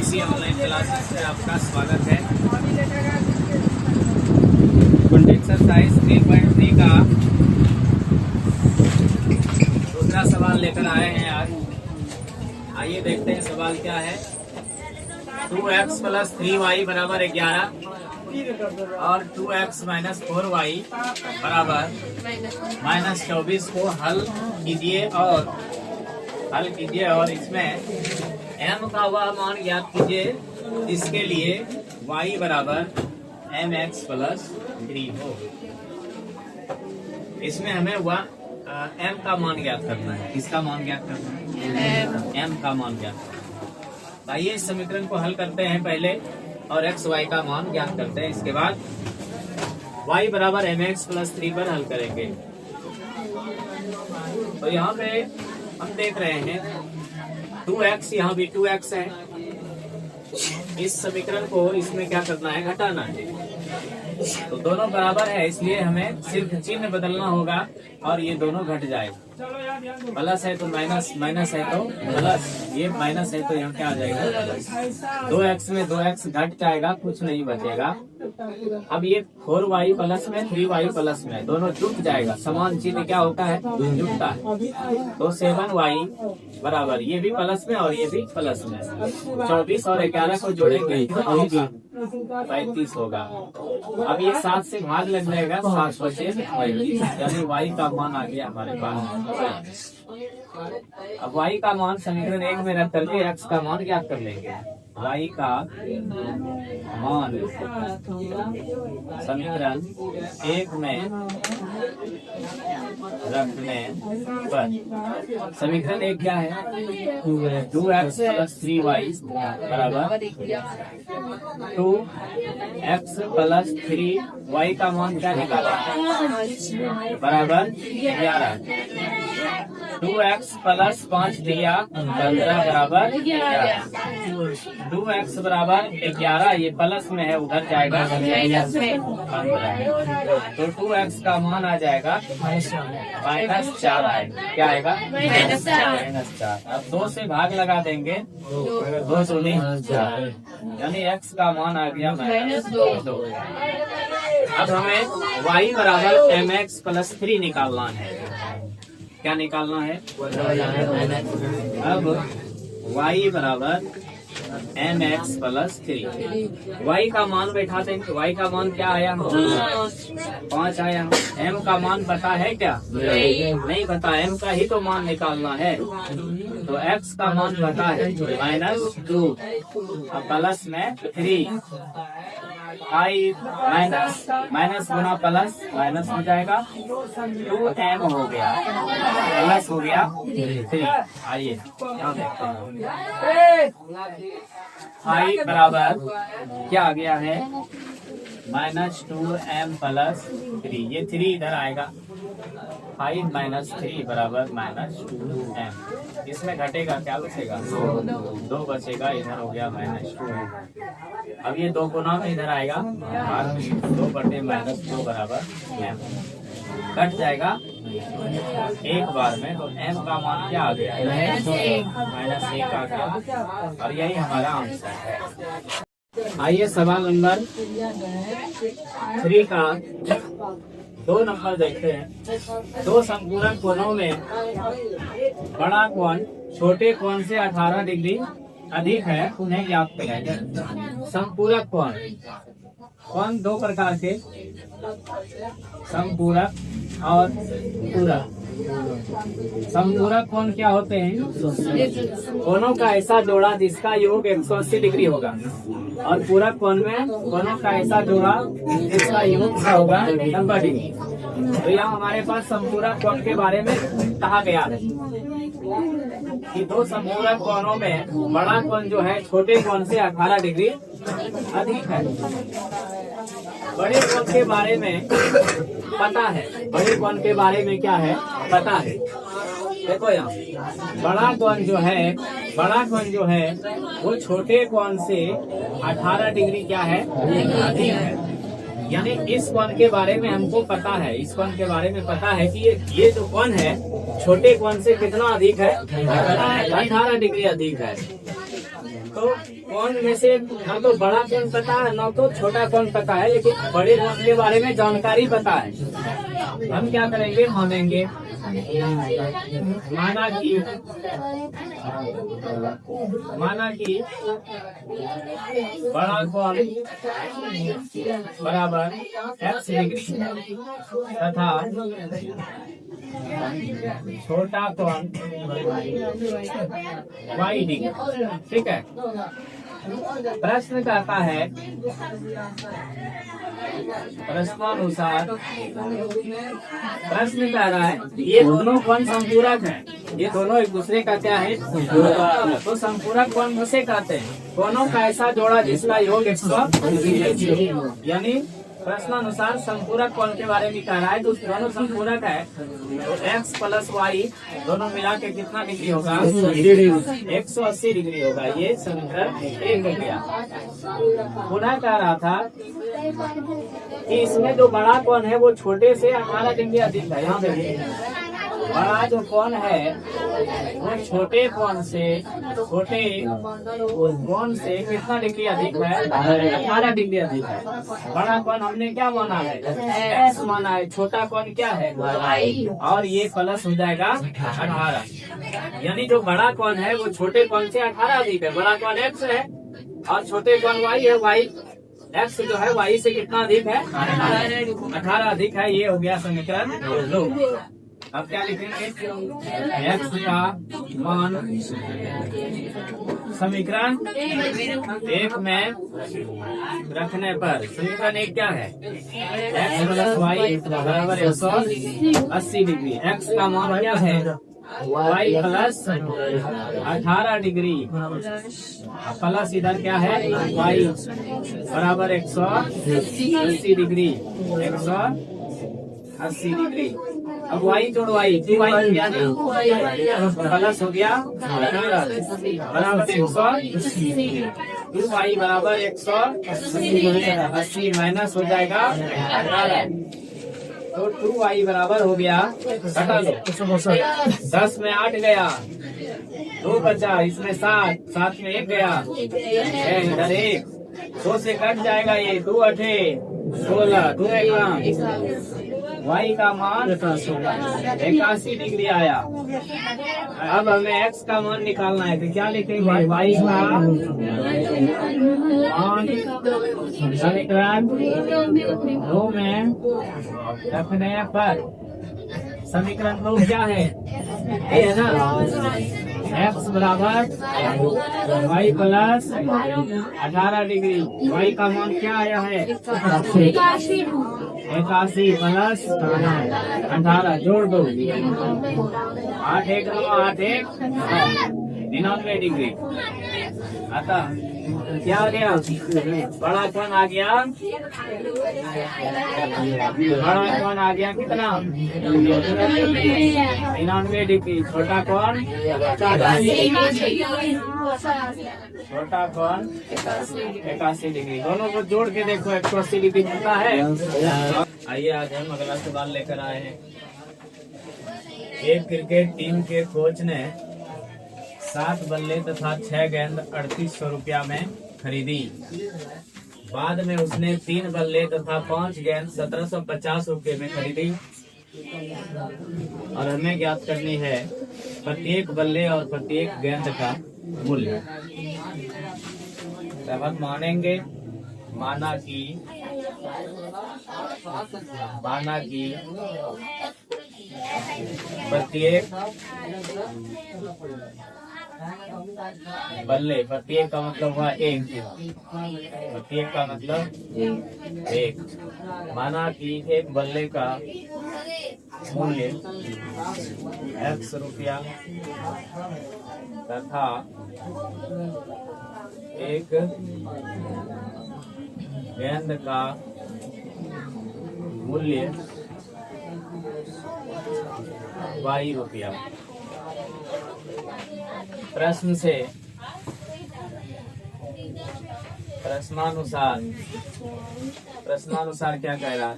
इसी online classes से आपका स्वागत है। एक्सरसाइज 3.3 का दूसरा सवाल लेकर आए हैं आज। आइए देखते हैं सवाल क्या है। 2x + 3y बराबर 11 और 2x - 4y बराबर -24 को हल कीजिए और इसमें m का वह मान ज्ञात कीजिए जिसके लिए y बराबर mx + 3 हो। इसमें हमें m का मान ज्ञात करना है। किसका मान ज्ञात करना है? m का मान ज्ञात करना है। आइए इस समीकरण को हल करते हैं पहले और x y का मान ज्ञात करते हैं। इसके बाद y बराबर mx + 3 पर हल करेंगे। तो यहाँ पे हम देख रहे हैं 2x, यहाँ भी 2x है। इस समीकरण को इसमें क्या करना है? घटाना है। तो दोनों बराबर है, इसलिए हमें सिर्फ चिन्ह बदलना होगा और ये दोनों घट जाएगा। प्लस है तो माइनस, माइनस है तो प्लस, ये माइनस है तो यहाँ क्या आ जाएगा? 2x में 2x घट जाएगा, कुछ नहीं बचेगा। अब ये 4y प्लस में 3y प्लस में दोनों जुट जाएगा। समान चिन्ह क्या होता है? जुटता है। तो 7y बराबर, ये भी प्लस में और ये भी प्लस में। 24 और 11 को जोड़ेंगे तो 35 होगा। अब ये 7 से भाग लग जाएगा, 7 बचे 35, यानी y का मान आ गया हमारे पास। अब y का मान समीकरण 1 में रख करके x का मान ज्ञात कर लेंगे। y का मान समीकरण 1 में रखने पर समीकरण 1 क्या है? 2x + 3y बराबर 2x + 3y का मान क्या निकाला? बराबर 11। 2x + 5 दिया 15 बराबर 11। 2x बराबर 11, ये प्लस में है, उधर जाएगा 15। तो 2x का मान आ जाएगा -4 आएगा। क्या आएगा? -4। अब 2 से भाग लगा देंगे, 2 दूनी 4, यानी x का मान आ गया -2। अब हमें y बराबर mx + 3 निकालना है। क्या निकालना है? अब y बराबर mx + 3। y का मान बैठा देंगे। y का मान क्या आया? 5 आया। m का मान पता है क्या? नहीं पता। m का ही तो मान निकालना है। तो x का मान पता है -2 और प्लस में 3। माइनस गुना प्लस माइनस हो जाएगा, 2m हो गया, प्लस हो गया 3। आइए यहाँ देखते हैं। i बराबर क्या आ गया है? -2m + 3। ये 3 इधर आएगा। 5 - 3 बराबर -2m। इसमें घटेगा, क्या बचेगा? 2 बचेगा, इधर हो गया -2। अब ये 2 गुना में इधर आएगा, 2/-2 बराबर m। कट जाएगा एक बार में, तो m का मान क्या आ गया? -1 आ गया और यही हमारा आंसर है। आइए सवाल नंबर 3 का 2 नंबर देखते हैं। 2 संपूरक कोणों में बड़ा कोण छोटे कोण से 18 डिग्री अधिक है, उन्हें ज्ञात करें। संपूरक कोण 2 प्रकार के, संपूरक और पूरक। संपूरक कोण क्या होते हैं? कोणों का ऐसा जोड़ा जिसका योग 180 डिग्री होगा। और पूरक कोण में कोणों का ऐसा जोड़ा जिसका योग क्या होगा? 90 डिग्री। तो यहाँ हमारे पास संपूरक कोण के बारे में कहा गया है कि 2 संपूरक कोणों में बड़ा कोण जो है छोटे कोण से 18 डिग्री अधिक है। बड़े कोण के बारे में पता है। बड़े कोण के बारे में क्या है? पता है। देखो यहाँ बड़ा कोण जो है वो छोटे कोण से 18 डिग्री क्या है? अधिक है। यानी इस कोण के बारे में हमको पता है। इस कोण के बारे में पता है कि ये जो कोण है छोटे कोण से कितना अधिक है? 18 डिग्री अधिक है। तो कौन में से ना तो बड़ा कौन पता है ना तो छोटा कौन पता है, लेकिन बड़े कौन के बारे में जानकारी पता है। हम क्या करेंगे, मानेंगे। माना कि बड़ा कौन बराबर x डिग्री तथा छोटा कौन y डिग्री। ठीक है। प्रश्न कहता है, प्रश्नानुसार प्रश्न कह रहा है ये दोनों कौन संपूरक है, ये दोनों एक दूसरे का क्या है, तो संपूरक कौन उसे कहते हैं, दोनों का ऐसा जोड़ा जिसका योग 180। यानी प्रश्नानुसार संपूरक कौन के बारे में कह रहा है, तो दोनों संपूरक है तो x प्लस वाई दोनों मिला के कितना डिग्री होगा, 180 डिग्री होगा। ये समीकरण 1 हो गया। पुनः कह रहा था कि इसमें जो बड़ा कौन है वो छोटे से 18 डिग्री अधिक है। यहाँ देखिए बड़ा जो कौन है वो छोटे कौन से कितना डिग्री अधिक है, 18 डिग्री अधिक है। बड़ा कौन हमने क्या माना है, x माना है, छोटा कौन क्या है, और ये प्लस हो जाएगा 18। यानी जो बड़ा कौन है वो छोटे कौन से 18 अधिक है। बड़ा कौन x है और छोटे कौन y है, y x जो है y से कितना अधिक है, 18 अधिक है। ये हो गया समीकरण 2। अब क्या लिखेंगे, x का मान समीकरण 1 में रखने पर समीकरण 1 क्या है, x प्लस वाई बराबर 180 डिग्री। x का मान क्या है, y प्लस 18 डिग्री प्लस इधर क्या है y बराबर 180 डिग्री, 180 डिग्री। अब y जोड़ y, प्लस हो गया बराबर 180, 2y बराबर 180 माइनस हो जाएगा 18, तो 2y बराबर हो गया, घटा लो 10 में 8 गया, 2 बचा, इसमें 7 में 1 गया, इधर 1, 2 से कट जाएगा ये, 2 8 16, 2 1 y का मान 81 डिग्री आया। अब हमें x का मान निकालना है, तो क्या लिखेंगे, y का मान समीकरण 2 में रखने पर समीकरण 2 क्या है, ये है ना, x बराबर y प्लस 18 डिग्री, y का मान क्या आया है, 81 प्लस 18 जोड़ दो, 8 1 9 8 1 99 डिग्री। अतः क्या आ गया, बड़ा कौन आ गया, बड़ा कौन आ गया कितना, 99 डिग्री। छोटा कौन, छोटा कौन 81 डिग्री। दोनों को जोड़ के देखो 180 डिग्री मिलता है। आइए आज हम अगला सवाल लेकर आए हैं। एक क्रिकेट टीम के कोच ने 7 बल्ले तथा 6 गेंद 3800 रुपया में खरीदी। बाद में उसने 3 बल्ले तथा 5 गेंद 1750 रुपये में खरीदी और हमें ज्ञात करनी है प्रत्येक बल्ले और प्रत्येक गेंद का मूल्य। हम मानेंगे, माना कि प्रत्येक बल्ले, प्रत्येक का मतलब हुआ 1, प्रत्येक का मतलब 1। माना कि एक बल्ले का मूल्य x रुपया तथा एक गेंद का मूल्य y रुपया। प्रश्न से प्रश्नानुसार क्या कह रहा है?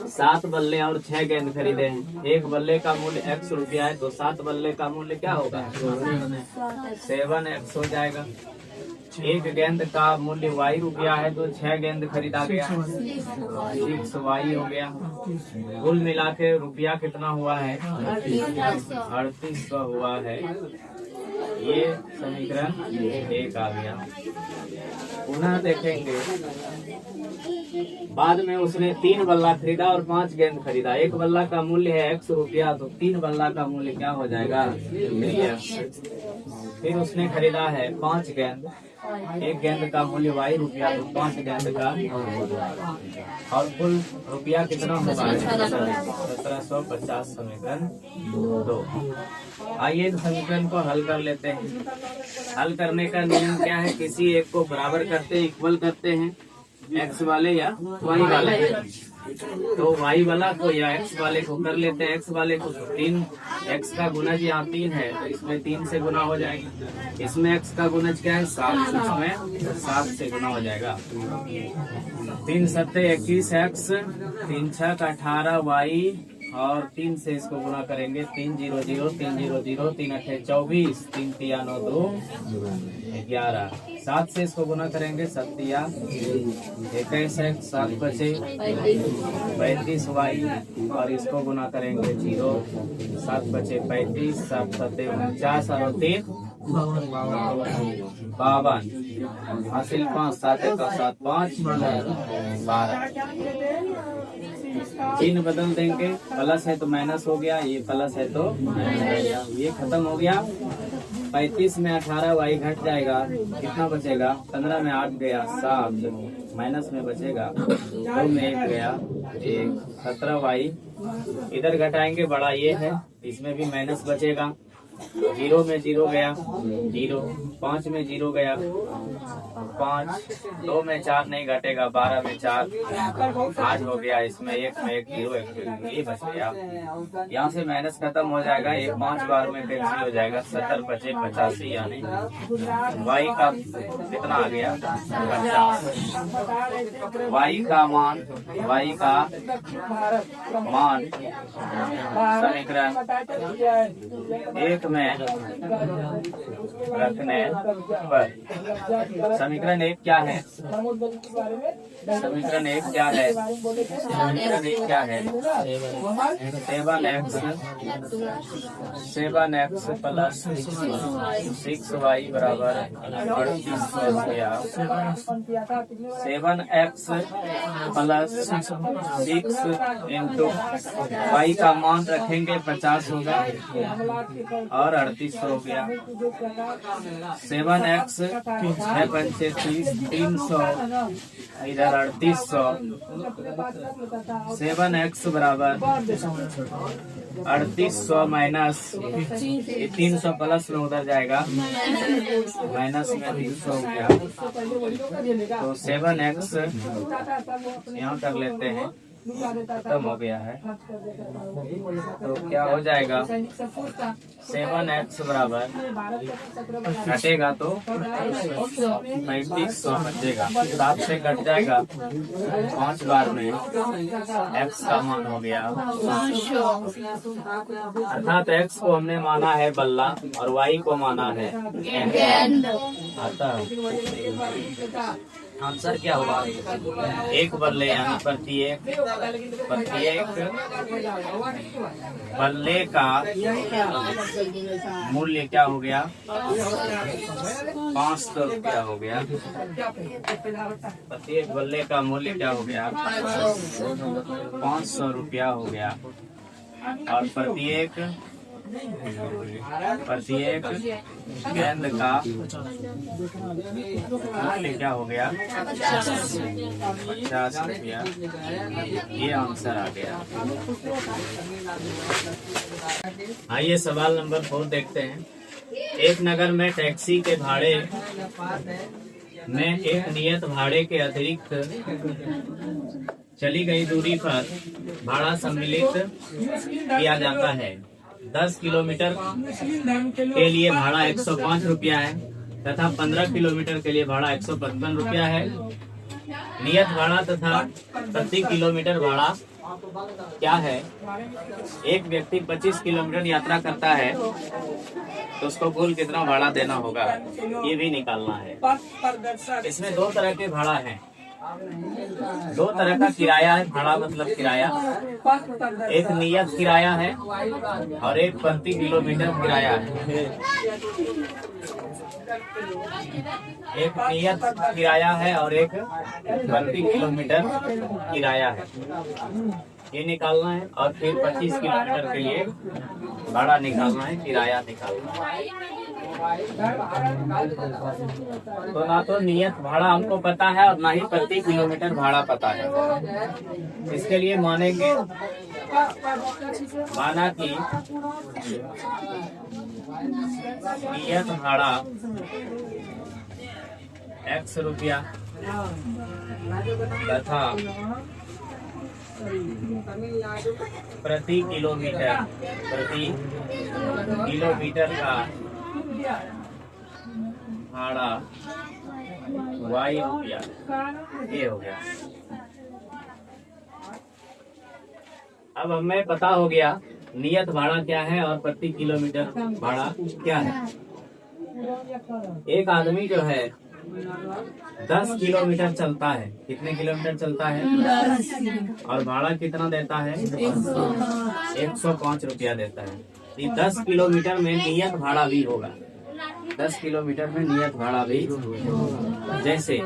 7 बल्ले और 6 गेंद खरीदे हैं। एक बल्ले का मूल्य x रुपया है, तो 7 बल्ले का मूल्य क्या होगा? 7x हो जाएगा। एक गेंद का मूल्य y रुपया है, तो 6 गेंद खरीदा गया, 6y हो गया। कुल मिला के रुपया कितना हुआ है? 3800 हुआ है। ये समीकरण 1 आ गया। पुनः देखेंगे, बाद में उसने 3 बल्ला खरीदा और 5 गेंद खरीदा। एक बल्ला का मूल्य है x रुपया, तो 3 बल्ला का मूल्य क्या हो जाएगा? 3x। फिर उसने खरीदा है 5 गेंद। एक गेंद का मूल्य y रुपया, तो 5 गेंद का, और कुल रुपया कितना होगा? 1750। समीकरण 2। आइए इस समीकरण को हल कर लेते हैं। हल करने का नियम क्या है? किसी एक को बराबर करते, इक्वल करते हैं, x वाले या y वाले। तो y वाला को या x वाले को कर लेते हैं। x वाले को 3, x का गुणज यहाँ 3 है, तो इसमें 3 से गुना हो जाएगी। इसमें x का गुणज क्या है? 7, इसमें 7 से गुना हो जाएगा। 3 सत्ते 21x, 3 छक 18y, और 3 से इसको गुना करेंगे। 3 0 0, 3 0 0, 3 अठे 24, 3 तिया 9 2 11। 7 से इसको गुना करेंगे। 7 तिया 21, 7 बचे 35y, और इसको गुना करेंगे 0, 7 बचे 35, 7 सत्ते 49, और 3 52। हासिल 5, 7 का 7 5 12। चिन्ह बदल देंगे, प्लस है तो माइनस हो गया, ये प्लस है तो ये खत्म हो गया। 35 में 18y घट जाएगा, कितना बचेगा? 15 में 8 गया 7, माइनस में बचेगा 2 में 1 गया 1, 17y। इधर घटाएंगे, बड़ा ये है, इसमें भी माइनस बचेगा। 0 में 0 गया 0, 5 में 0 गया 5, 2 में 4 नहीं घटेगा, 12 में 4 5 हो गया। इसमें 1 में 1 0, ये बच गया। यहाँ से माइनस खत्म हो जाएगा, ये 5 बार में कैंसिल हो जाएगा। 70 बचे 85, यानी y का कितना आ गया? 50। y का मान समीकरण 1 में रखने पर समीकरण 1 क्या है? समीकरण 1 क्या है? समीकरण 1 क्या है? 7x प्लस 6y बराबर 3800 हो गया। 7x प्लस 6 इंटू y का मान रखेंगे 50 होगा, और 3800 हो गया। 7x 6 पंचे 30, 300, इधर 3800। 7x बराबर 3800 माइनस 300, प्लस में उधर जाएगा, माइनस में 300 हो गया। तो 7x यहाँ कर लेते हैं, खत्म हो गया है। तो क्या हो जाएगा? 7x बराबर घटेगा तो 3500 बचेगा, 7 से घट जाएगा 5 बार में, x का मान हो गया। अर्थात x को हमने माना है बल्ला और y को माना है गेंद। आंसर क्या हुआ? एक बल्ले यानी प्रत्येक बल्ले का मूल्य क्या हो गया? 500 रुपया हो गया। प्रत्येक बल्ले का मूल्य क्या हो गया? 500 रुपया हो गया। और प्रत्येक गेंद का मूल्य क्या हो गया? 50 रुपया। ये आंसर आ गया। आइए सवाल नंबर 4 देखते हैं। एक नगर में टैक्सी के भाड़े में एक नियत भाड़े के अतिरिक्त चली गई दूरी पर भाड़ा सम्मिलित किया जाता है। 10 किलोमीटर के लिए भाड़ा 105 रुपया है। तथा 15 किलोमीटर के लिए भाड़ा 155 रुपया है। नियत भाड़ा तथा प्रति किलोमीटर भाड़ा क्या है? एक व्यक्ति 25 किलोमीटर यात्रा करता है तो उसको कुल कितना भाड़ा देना होगा, ये भी निकालना है। इसमें दो तरह के भाड़ा हैं, दो तरह का किराया है। भाड़ा मतलब किराया, एक नियत किराया है और एक प्रति किलोमीटर किराया है। एक नियत किराया है और एक प्रति किलोमीटर किराया है, ये निकालना है। और फिर 25 किलोमीटर के लिए भाड़ा निकालना है, किराया निकालना है। तो ना तो नियत भाड़ा हमको पता है और ना ही प्रति किलोमीटर भाड़ा पता है। इसके लिए मानेंगे, माना कि नियत भाड़ा X रुपया तथा प्रति किलोमीटर का भाड़ा Y रुपया, ये हो गया। अब हमें पता हो गया नियत भाड़ा क्या है और प्रति किलोमीटर भाड़ा क्या है। एक आदमी जो है 10 किलोमीटर चलता है, कितने किलोमीटर चलता है? 10। और भाड़ा कितना देता है? 105 रुपया देता है। ये 10 किलोमीटर में नियत भाड़ा भी होगा, 10 किलोमीटर में नियत भाड़ा भी। जैसे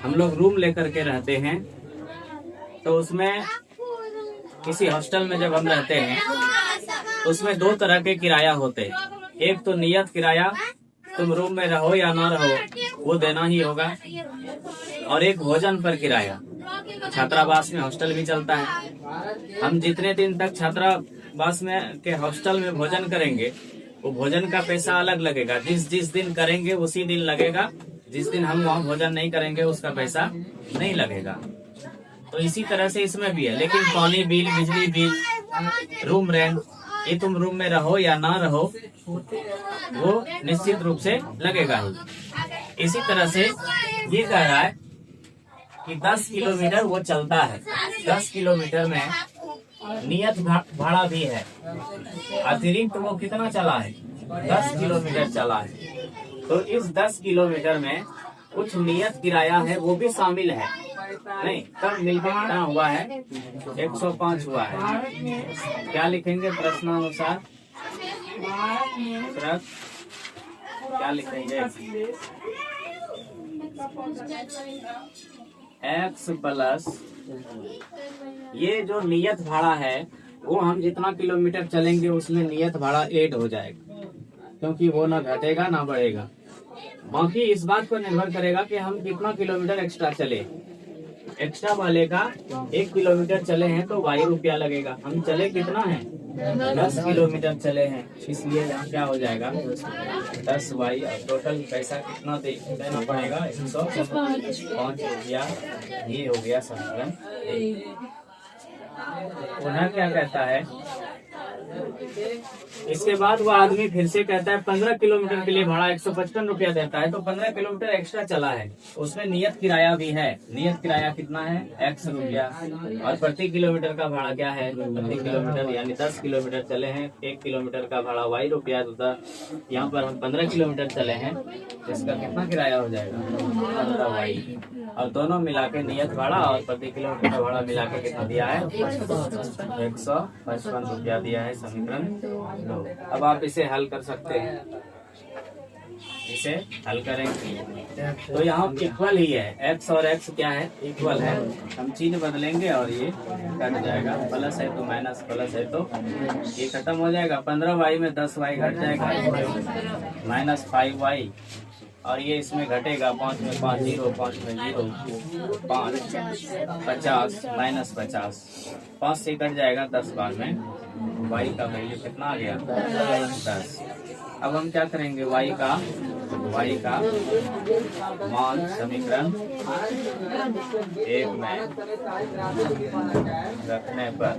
हम लोग रूम लेकर के रहते हैं तो उसमें किसी हॉस्टल में जब हम रहते हैं तो उसमें दो तरह के किराया होते हैं। एक तो नियत किराया, तुम रूम में रहो या ना रहो वो देना ही होगा, और एक भोजन पर किराया। छात्रावास में हॉस्टल भी चलता है। हम जितने दिन तक छात्रावास में के हॉस्टल में भोजन करेंगे वो भोजन का पैसा अलग लगेगा। जिस दिन करेंगे उसी दिन लगेगा, जिस दिन हम वहाँ भोजन नहीं करेंगे उसका पैसा नहीं लगेगा। तो इसी तरह से इसमें भी है। लेकिन पानी बिल, बिजली बिल, रूम रेंट, ये तुम रूम में रहो या ना रहो वो निश्चित रूप से लगेगा ही। इसी तरह से ये कह रहा है कि 10 किलोमीटर वो चलता है, 10 किलोमीटर में नियत भाड़ा भी है। अतिरिक्त वो कितना चला है? 10 किलोमीटर चला है। तो इस 10 किलोमीटर में कुछ नियत किराया है वो भी शामिल है। नहीं, तब मिलकर कितना हुआ है? 105 हुआ है। क्या लिखेंगे प्रश्नानुसार? क्या लिखेंगे? X प्लस ये जो नियत भाड़ा है वो हम जितना किलोमीटर चलेंगे उसमें नियत भाड़ा ऐड हो जाएगा, क्योंकि वो ना घटेगा ना बढ़ेगा। बाकी इस बात पर निर्भर करेगा कि हम कितना किलोमीटर एक्स्ट्रा चले। एक्स्ट्रा वाले का 1 किलोमीटर चले हैं तो Y रुपया लगेगा। हम चले कितना है? 10 किलोमीटर चले हैं, इसलिए यहाँ क्या हो जाएगा? 10Y। टोटल पैसा कितना देना पड़ेगा? 105 रुपया। ये हो गया समीकरण। पुनः क्या कहता है? इसके बाद वो आदमी फिर से कहता है 15 किलोमीटर के लिए भाड़ा 155 रुपया देता है। तो 15 किलोमीटर एक्स्ट्रा चला है, उसमें नियत किराया भी है। नियत किराया कितना है? X रुपया। और प्रति किलोमीटर का भाड़ा क्या है? प्रति किलोमीटर यानी 10 किलोमीटर चले हैं, 1 किलोमीटर का भाड़ा Y रुपया। यहाँ पर हम 15 किलोमीटर चले हैं, इसका कितना किराया हो जाएगा? 15Y। और दोनों मिला के नियत भाड़ा और प्रति किलोमीटर का भाड़ा मिला के कितना दिया है? 155 रुपया दिया है। समीकरण 2। अब आप इसे हल कर सकते हैं, इसे हल करेंगे तो यहाँ इक्वल ही है। X और X क्या है? इक्वल है। हम चिन्ह बदलेंगे और ये कट जाएगा। प्लस है तो माइनस, प्लस है तो ये खत्म हो जाएगा। 15Y में 10Y घट जाएगा, माइनस 5Y। और ये इसमें घटेगा, 5 में 5 0, 5 में 0, 5 50 माइनस 50, 5 से कट जाएगा 10 बार में। Y का वैल्यू कितना आ गया? 10। अब हम क्या करेंगे? Y का y का मान समीकरण 1 में रखने पर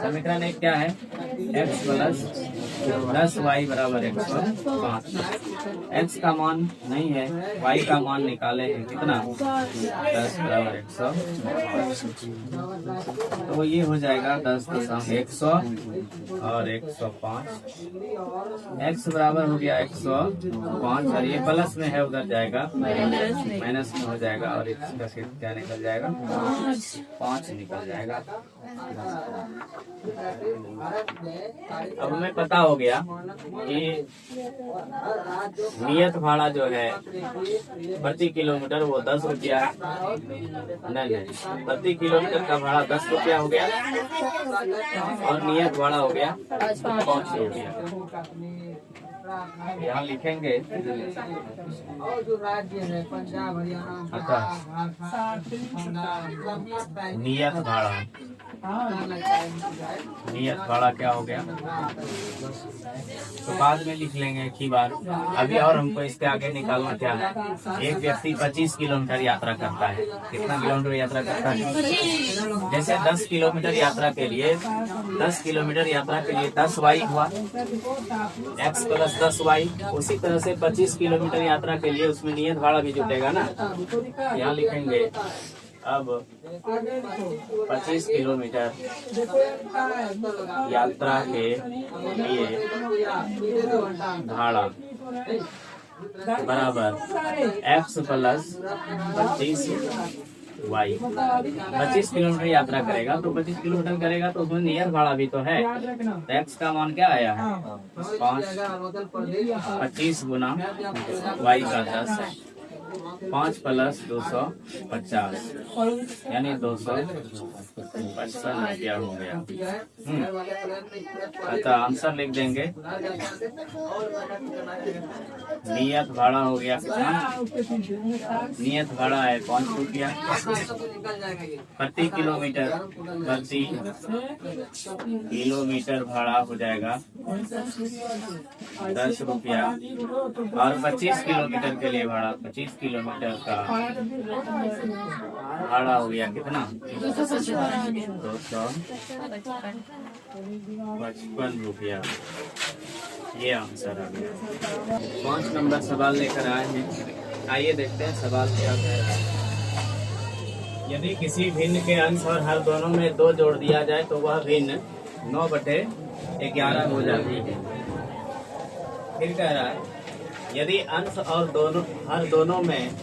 समीकरण 1 क्या है? x प्लस 10y बराबर 105। x का मान नहीं है, y का मान निकाले हैं कितना? 10 बराबर 105। तो ये हो जाएगा 10.100 और 105। x बराबर हो गया 105 और ये प्लस में है, उधर जाएगा माइनस में हो जाएगा और इसका क्या निकल जाएगा? 5 निकल जाएगा। अब हमें पता हो गया कि नियत भाड़ा जो है प्रति किलोमीटर वो 10 रुपया, नहीं, प्रति किलोमीटर का भाड़ा 10 रुपया हो गया और नियत भाड़ा हो गया 5 रुपया। यहाँ लिखेंगे और जो राज्य है पंजाब हरियाणा नियत भाड़ा, नियत भाड़ा क्या हो गया तो बाद में लिख लेंगे एक ही बार। अभी और हमको इसके आगे निकालना क्या है? एक व्यक्ति 25 किलोमीटर यात्रा करता है। कितना किलोमीटर यात्रा करता है? जैसे 10 किलोमीटर यात्रा के लिए 10 किलोमीटर यात्रा के लिए 10 वाई हुआ, x प्लस 10 वाई। उसी तरह से 25 किलोमीटर यात्रा के लिए उसमें नियत भाड़ा भी जुटेगा ना। यहाँ लिखेंगे अब 25 किलोमीटर यात्रा के लिए भाड़ा बराबर x प्लस 25 वाई। 25 किलोमीटर यात्रा करेगा तो 25 किलोमीटर करेगा तो उसमें नियत भाड़ा भी तो है। तो x का मान क्या आया है? 25 गुना वाई का 10 है। 5 प्लस 250 यानी 255 रुपया हो गया। अच्छा, आंसर लिख देंगे। नियत भाड़ा हो गया कितना? नियत भाड़ा है 5 रुपया प्रति किलोमीटर। प्रति किलोमीटर भाड़ा हो जाएगा 10 रुपया और 25 किलोमीटर के लिए भाड़ा 25 किलोमीटर का भाड़ा हो गया कितना? 255 रुपया। ये आंसर आ गया। 5 नंबर सवाल लेकर आए हैं। आइए देखते हैं सवाल क्या कह रहा है। यदि किसी भिन्न के अंश और हर दोनों में 2 जोड़ दिया जाए तो वह भिन्न 9/11 हो जाती है। फिर कह रहा है यदि अंश और हर दोनों में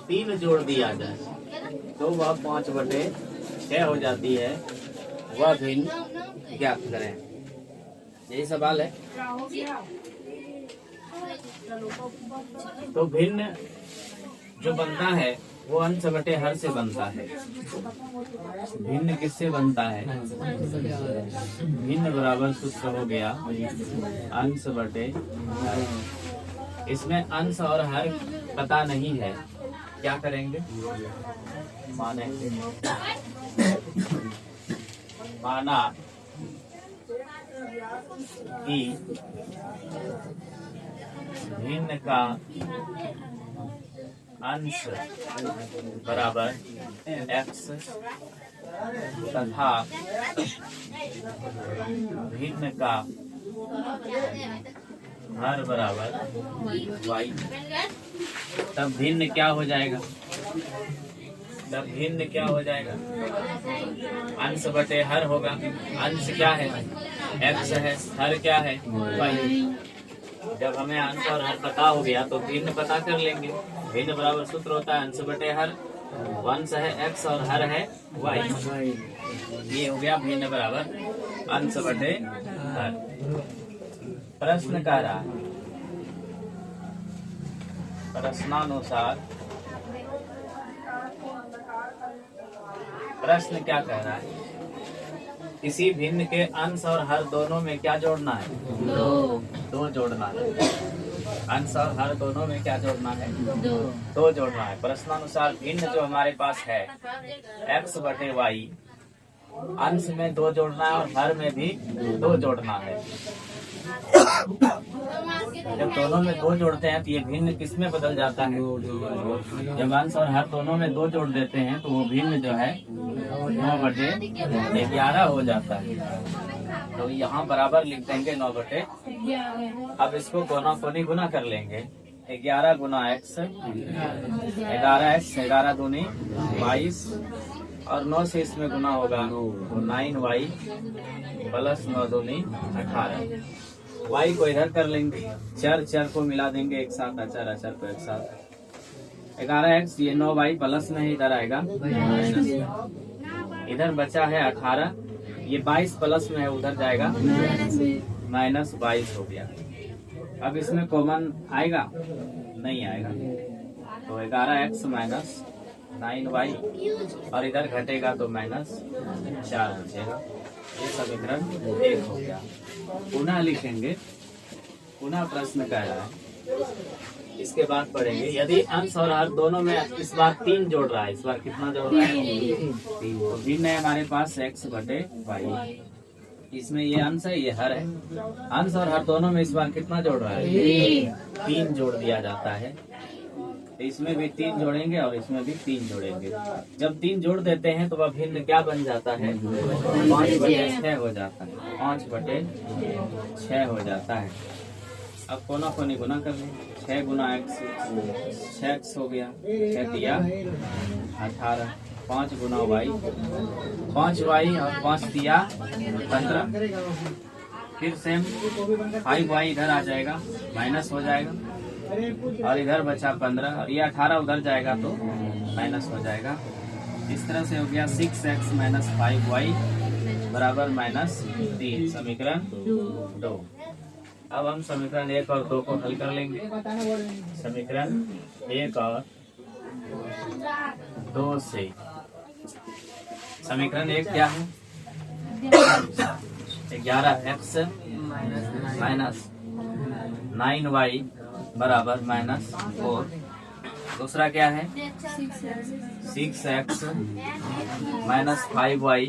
3 जोड़ दिया जाए तो वह 5/6 हो जाती है। वह भिन्न ज्ञात करें। यही सवाल है। तो भिन्न जो बनता है वो अंश बटे हर से बनता है। भिन्न किससे बनता है? भिन्न बराबर सूत्र हो गया अंश बटे हर। इसमें अंश और हर पता नहीं है, क्या करेंगे? मानेंगे। माना कि भिन्न का अंश बराबर x तथा भिन्न का हर बराबर y। तब भिन्न क्या हो जाएगा? तब भिन्न क्या हो जाएगा? अंश बटे हर होगा। अंश क्या है? x है। हर क्या है? y। जब हमें अंश और हर पता हो गया तो भिन्न पता कर लेंगे। भिन्न बराबर सूत्र होता है अंश बटे हर। अंश है x और हर है y। ये हो गया भिन्न बराबर अंश बटे हर। प्रश्न कह रहा है, प्रश्नानुसार प्रश्न क्या कह रहा है? किसी भिन्न के अंश और हर दोनों में क्या जोड़ना है? 2 जोड़ना है। अंश और हर दोनों में क्या जोड़ना है? 2 जोड़ना है। प्रश्नानुसार भिन्न जो हमारे पास है x बटे y, अंश में 2 जोड़ना है और हर में भी 2 जोड़ना है। जब दोनों में 2 जोड़ते हैं तो ये भिन्न किस में बदल जाता है? जब अंश और हर दोनों में 2 जोड़ देते हैं तो वो भिन्न जो है 9/11 हो जाता है। तो यहाँ बराबर लिख देंगे 9/। अब इसको कोना कोनी गुना कर लेंगे। 11 गुना x, 11x, 11 दूनी 22 और 9 से इसमें गुना होगा तो 9y प्लस 9 दूनी 18। y को इधर कर लेंगे, चर को मिला देंगे एक साथ, अचर को एक साथ। 11x ये 9y प्लस में इधर आएगा, इधर बचा है 18, ये 22 प्लस में है उधर जाएगा -22 हो गया। अब इसमें कॉमन आएगा? नहीं आएगा। तो 11x माइनस 9y और इधर घटेगा तो -4 बचेगा। ये समीकरण 1 हो गया। पुनः लिखेंगे, पुनः प्रश्न कह रहा है, इसके बाद पढ़ेंगे यदि अंश और हर दोनों में इस बार 3 जोड़ रहा है। इस बार कितना जोड़ रहा है? 3। तो भिन्न है हमारे पास x/y। इसमें ये अंश है, ये हर है। अंश और हर दोनों में इस बार कितना जोड़ रहा है? 3 जोड़ दिया जाता है। तो इसमें भी 3 जोड़ेंगे और इसमें भी 3 जोड़ेंगे। जब 3 जोड़ देते हैं तो वह भिन्न क्या बन जाता है? 5/6 हो जाता है। 5/6 हो जाता है। अब कोना कोनी गुना कर लें। 6 गुना x, 6x हो गया, 6 दिया 18, 5 गुना y, 5y और 5 दिया 15। फिर सेम 5y इधर आ जाएगा, माइनस हो जाएगा और इधर बचा 15 और ये 18 उधर जाएगा तो माइनस हो जाएगा। इस तरह से हो गया 6x माइनस 5y बराबर -3। समीकरण 2। अब हम समीकरण 1 और 2 को हल कर लेंगे। समीकरण 1 और 2 से समीकरण 1 क्या है? 11x माइनस 9y बराबर -4। दूसरा क्या है? 6x माइनस 5y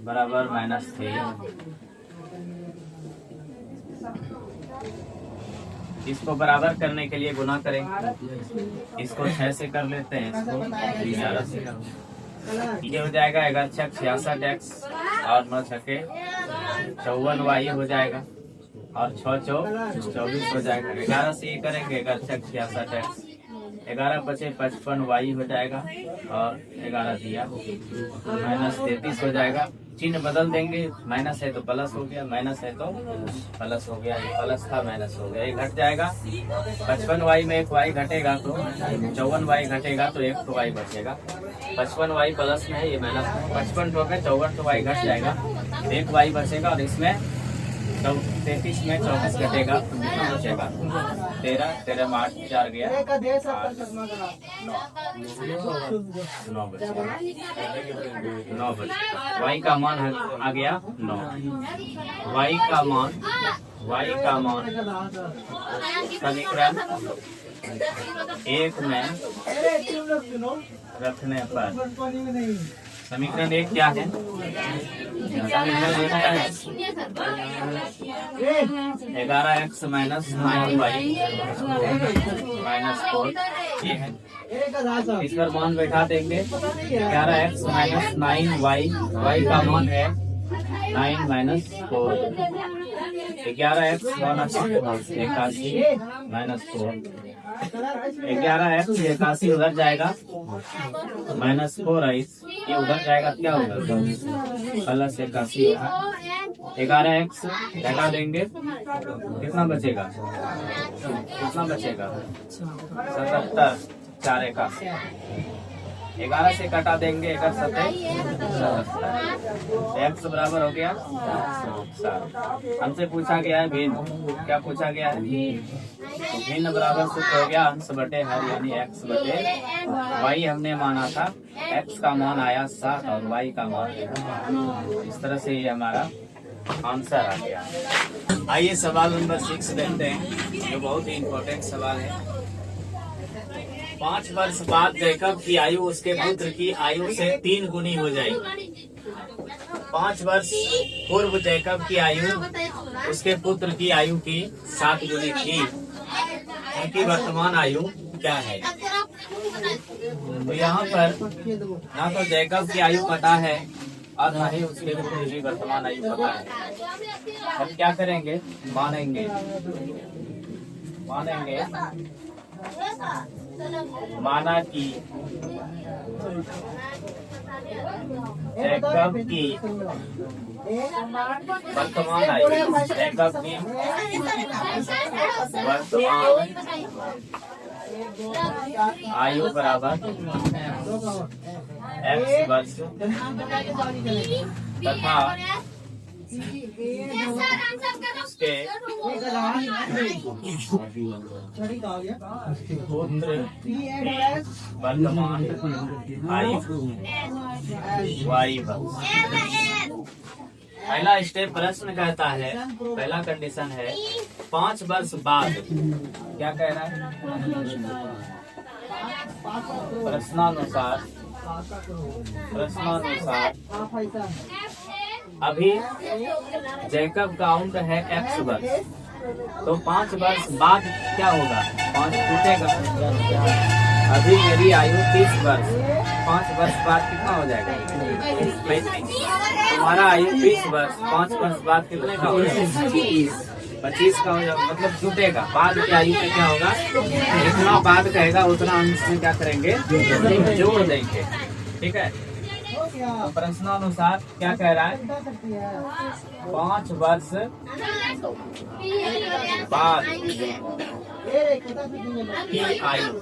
बराबर -3। इसको बराबर करने के लिए गुना करेंगे। इसको 6 से कर लेते हैं, इसको 11 से कर। ये हो जाएगा 11 छक 66x और 9 छके 54y हो जाएगा और 6 चौक 24 हो जाएगा। 11 से ये करेंगे 11 छक 66x, 11 बचे 55y हो जाएगा और 11 दिया -33 हो जाएगा। चिन्ह बदल देंगे, माइनस है तो प्लस हो गया, माइनस है तो प्लस हो गया। ये प्लस था माइनस हो गया, ये घट जाएगा। 55y में 1 y घटेगा तो 54y घटेगा तो 1 तो y बचेगा। 55y प्लस में है, ये माइनस में। 55 हो गए 54 तो y घट जाएगा, 1 y बचेगा और इसमें 33 में 24 घटेगा तो कितना बचेगा? 13 में 8 4 गया 9 बचेगा। y का मान आ गया 9। y का मान समीकरण 1 में रखने पर समीकरण 1 क्या है? समीकरण 1 क्या है? 11x माइनस 9y -4 ये है। इस पर मान बैठा देंगे। 11x माइनस 9y, y का मान है 9 माइनस 4। 11x -81 11x 81 उधर जाएगा -4 ये उधर जाएगा, क्या होगा? प्लस 81 होगा। 11x घटा देंगे, कितना बचेगा? 77 4 81। 11 से कटा देंगे 1 7 x बराबर हो गया 7। हमसे पूछा गया है भिन्न, क्या पूछा गया है? तो भिन्न बराबर सूत्र हो गया अंश बटे हर, यानी x बटे y हमने माना था। x का मान आया 7 और y का मान 9। इस तरह से ये हमारा आंसर आ गया। आइए सवाल नंबर 6 देखते हैं, जो बहुत ही इम्पोर्टेंट सवाल है। 5 वर्ष बाद जैकब की आयु उसके पुत्र की आयु से 3 गुनी हो जाएगी। 5 वर्ष पूर्व जैकब की आयु उसके पुत्र की आयु की 7 गुनी थी। उनकी वर्तमान आयु क्या है? तो यहाँ पर ना तो जैकब की आयु पता है और ना ही उसके पुत्र की वर्तमान आयु पता है। हम क्या करेंगे? मानेंगे माना कि जैकब की वर्तमान आयु आयु बराबर x वर्ष तथा उसके पुत्र वर्तमान आयु y वर्ष। पहला स्टेप प्रश्न कहता है, पहला कंडीशन है 5 वर्ष बाद। क्या कह रहा है? प्रश्नानुसार अभी जैकब का उम्र है x वर्ष, तो 5 वर्ष बाद क्या होगा? 5 टूटेगा। अभी मेरी आयु 30 वर्ष, 5 वर्ष बाद कितना हो जाएगा? 35। तुम्हारा आयु 20 वर्ष, 5 वर्ष बाद कितने का हो जाएगा? 25 का हो जाएगा। मतलब टूटेगा। बाद की आयु में क्या होगा? जितना बाद कहेगा उतना हम इसमें क्या करेंगे? जोड़ देंगे। ठीक है। तो प्रश्नानुसार क्या कह रहा है? 5 वर्ष बाद की आयु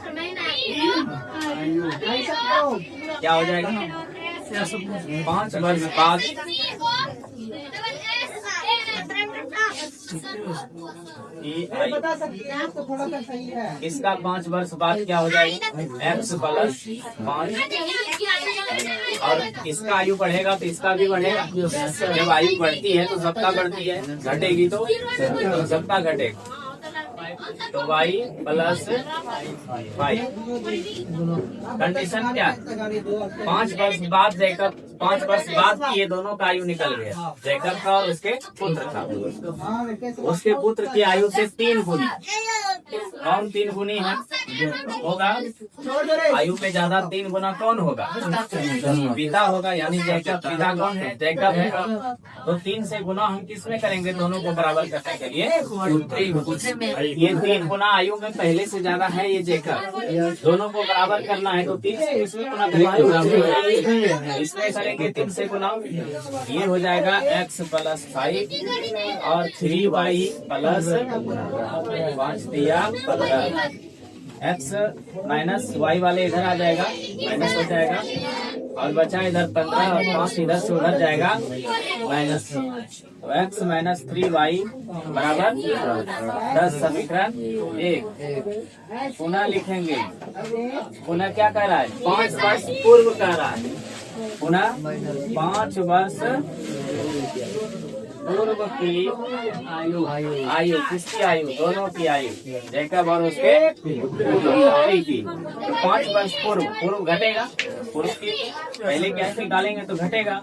क्या हो जाएगा? 5 वर्ष बाद बता सकती है तो थोड़ा सा सही है। इसका 5 वर्ष बाद क्या हो जाएगा? x plus 5। और इसका आयु बढ़ेगा तो इसका भी बढ़ेगा। जब आयु बढ़ती है तो सबका बढ़ती है, घटेगी तो सबका घटेगा। तो y प्लस 5। कंडीशन क्या? 5 वर्ष बाद जैकब, 5 वर्ष बाद ये दोनों का आयु निकल गया, जैकब का और उसके पुत्र का। उसके पुत्र की आयु से 3 गुनी। कौन 3 गुनी है? होगा आयु पे ज्यादा 3 गुना कौन होगा? पिता होगा, यानी जैकब। पिता कौन है? जैकब है। तो 3 से गुना हम किसमें करेंगे? दोनों को बराबर करने के लिए ये 3 गुना आयु में पहले से ज्यादा है ये जैकब। दोनों को बराबर करना है तो 3 से इसमें गुना करेंगे, इसमें करेंगे 3 से गुना। ये हो जाएगा x प्लस 5 और 3y प्लस 5 दिया 15। x माइनस y वाले इधर आ जाएगा, माइनस हो जाएगा और बचा इधर 15 और 5 इधर से उधर जाएगा माइनस। तो x माइनस 3y बराबर 10। समीकरण 1 पुनः लिखेंगे। पुनः क्या कह रहा है? 5 वर्ष पूर्व कह रहा है। पुनः 5 वर्ष पूर्व की आयु किसकी आयु? दोनों की आयु, जैकब और उसके पुत्री की। तो 5 वर्ष पूर्व घटेगा, पूर्व की पहले क्या निकालेंगे तो घटेगा।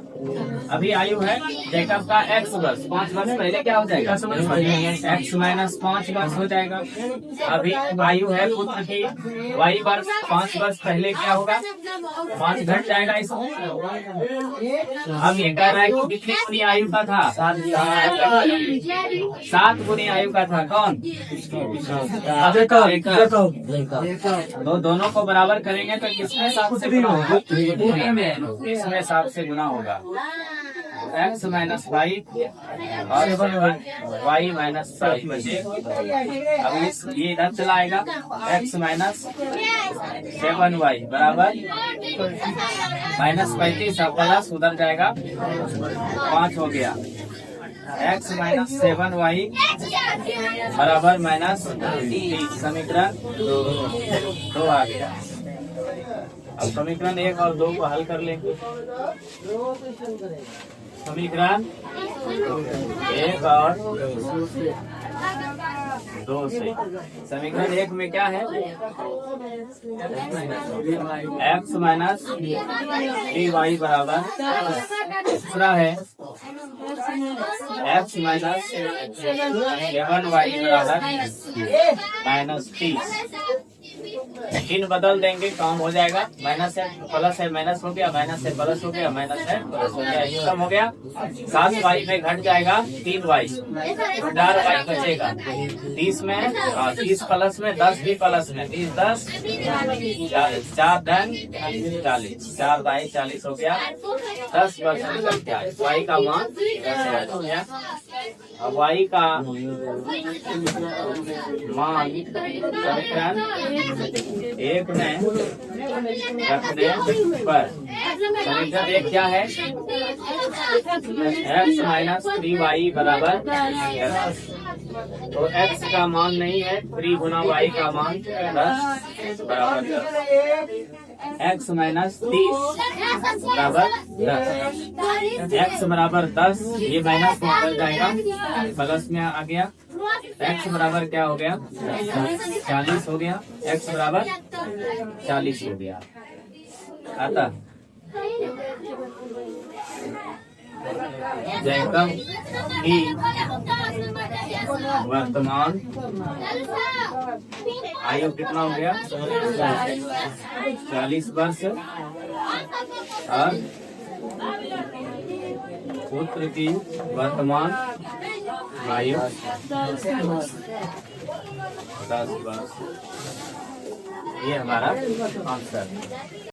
अभी आयु है जैकब का x वर्ष, 5 वर्ष पहले क्या हो जाएगा? x माइनस 5 वर्ष हो जाएगा। अभी आयु है पुत्र की y वर्ष, 5 वर्ष पहले क्या होगा? 5 घट जाएगा इसमें। अब ये कह रहा है कि कितनी गुनी आयु का था? 7 गुनी आयु का था। कौन? तो दोनों को बराबर करेंगे तो किसमें 7 से गुना होगा? इसमें 7 से गुना होगा। x माइनस 5 और y माइनस 5 बचे। अब ये इधर चला आएगा, x माइनस 7y बराबर माइनस 35 और प्लस उधर जाएगा 5 हो गया। x माइनस 7y बराबर माइनस 30। समीकरण 2 आ गया। अब समीकरण 1 और 2 को हल कर लेंगे। समीकरण 1 और 2 से। समीकरण 1 में क्या है? x माइनस 3y बराबर, दूसरा है x माइनस 7y बराबर -30। चिन्ह बदल देंगे, काम हो जाएगा। माइनस है माइनस हो गया, माइनस है प्लस हो गया, माइनस है प्लस हो गया, ये कम हो गया। 7y में घट जाएगा 3y, 4y बचेगा। 30 में 30 प्लस में 10 भी प्लस में 30 10 40, 4 धन 40, 4 बाई 40 हो गया। 10 निकल गया। y का मान 10 हो गया। अब y का मान समीकरण 1 में रखने पर समीकरण 1 क्या है? x माइनस 3y बराबर 10। तो x का मान नहीं है, 3 गुना y का मान 10 बराबर 10। x माइनस 30 बराबर 10। x बराबर 10, ये माइनस में बदल जाएगा, प्लस में आ गया। x बराबर क्या हो गया? 40 हो गया। x बराबर 40 हो गया। अतः जैकब की वर्तमान आयु कितना हो गया? 40 वर्ष और पुत्र की वर्तमान आयु 10 वर्ष। ये हमारा आंसर है।